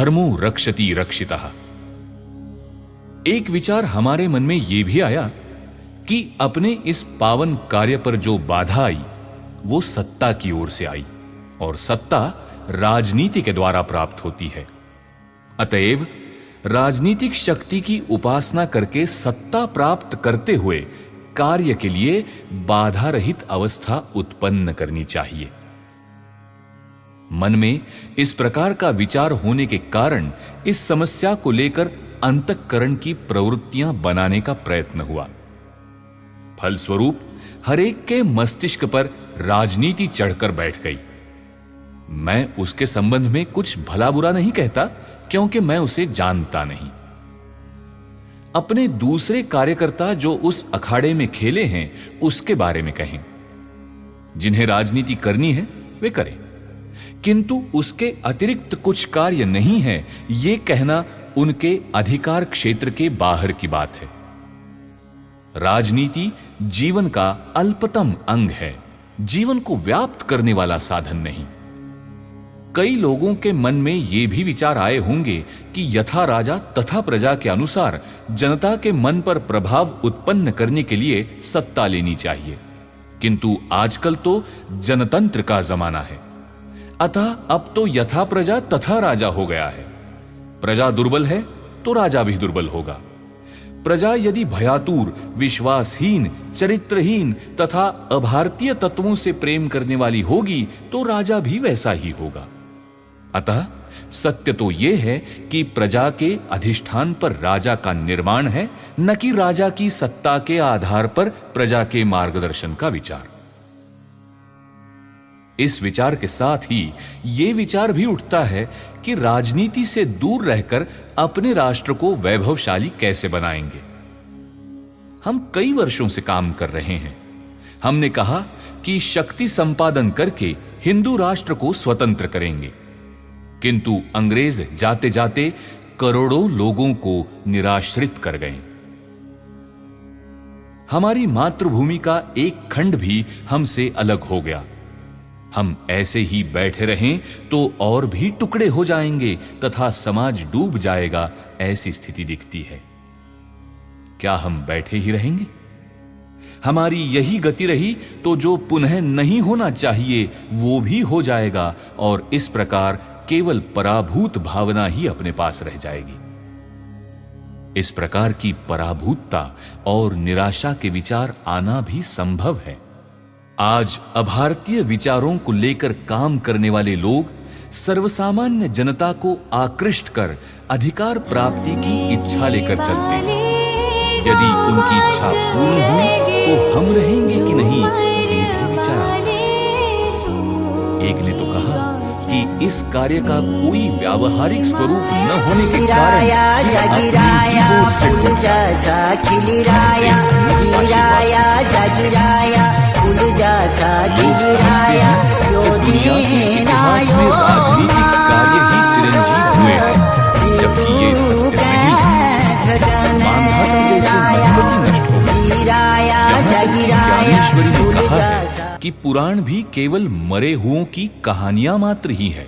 धर्मो रक्षति रक्षितः। एक विचार हमारे मन में यह भी आया कि अपने इस पावन कार्य पर जो बाधा आई वो सत्ता की ओर से आई, और सत्ता राजनीति के द्वारा प्राप्त होती है। अतएव राजनीतिक शक्ति की उपासना करके सत्ता प्राप्त करते हुए कार्य के लिए बाधा रहित अवस्था उत्पन्न करनी चाहिए। मन में इस प्रकार का विचार होने के कारण इस समस्या को लेकर अंतःकरण की प्रवृत्तियां बनाने का प्रयत्न हुआ। फलस्वरूप हरेक के मस्तिष्क पर राजनीति चढ़कर बैठ गई। मैं उसके संबंध में कुछ भला बुरा नहीं कहता, क्योंकि मैं उसे जानता नहीं। अपने दूसरे कार्यकर्ता जो उस अखाड़े में खेले हैं उसके बारे में कहें। जिन्हें राजनीति करनी है वे करें, किंतु उसके अतिरिक्त कुछ कार्य नहीं है, यह कहना उनके अधिकार क्षेत्र के बाहर की बात है। राजनीति जीवन का अल्पतम अंग है, जीवन को व्याप्त करने वाला साधन नहीं। कई लोगों के मन में ये भी विचार आए होंगे कि यथा राजा तथा प्रजा के अनुसार जनता के मन पर प्रभाव उत्पन्न करने के लिए सत्ता लेनी चाहिए, किंतु आजकल तो जनतंत्र का जमाना है, अतः अब तो यथा प्रजा तथा राजा हो गया है। प्रजा दुर्बल है तो राजा भी दुर्बल होगा। प्रजा यदि भयातुर, विश्वासहीन, चरित्रहीन तथा अभारतीय तत्वों से प्रेम करने वाली होगी तो राजा भी वैसा ही होगा। अतः सत्य तो यह है कि प्रजा के अधिष्ठान पर राजा का निर्माण है, न कि राजा की सत्ता के आधार पर प्रजा के मार्गदर्शन का विचार। इस विचार के साथ ही यह विचार भी उठता है कि राजनीति से दूर रहकर अपने राष्ट्र को वैभवशाली कैसे बनाएंगे। हम कई वर्षों से काम कर रहे हैं। हमने कहा कि शक्ति संपादन करके हिंदू राष्ट्र को स्वतंत्र करेंगे, किंतु अंग्रेज जाते जाते करोड़ों लोगों को निराश्रित कर गए। हमारी मातृभूमि का एक खंड भी हमसे अलग हो गया। हम ऐसे ही बैठे रहें तो और भी टुकड़े हो जाएंगे तथा समाज डूब जाएगा, ऐसी स्थिति दिखती है। क्या हम बैठे ही रहेंगे? हमारी यही गति रही तो जो पुनः नहीं होना चाहिए वो भी हो जाएगा, और इस प्रकार केवल पराभूत भावना ही अपने पास रह जाएगी। इस प्रकार की पराभूतता और निराशा के विचार आना भी संभव है। आज अभारतीय विचारों को लेकर काम करने वाले लोग सर्वसामान्य जनता को आकृष्ट कर अधिकार प्राप्ति की इच्छा लेकर चलते हैं। यदि उनकी इच्छा पूर्ण हुई तो हम रहेंगे कि नहीं, ये भी विचार। एक ने तो कहा कि इस कार्य का कोई व्यावहारिक स्वरूप न होने के कारण राजनीतिक कार्य ही चिरंजीव हुए हैं, जबकि ये सत्य नहीं। मानधाता जैसे महत्व नष्ट हो गए। ज्ञानेश्वरी ने कहा है कि पुराण भी केवल मरे हुओं की कहानियां मात्र ही है।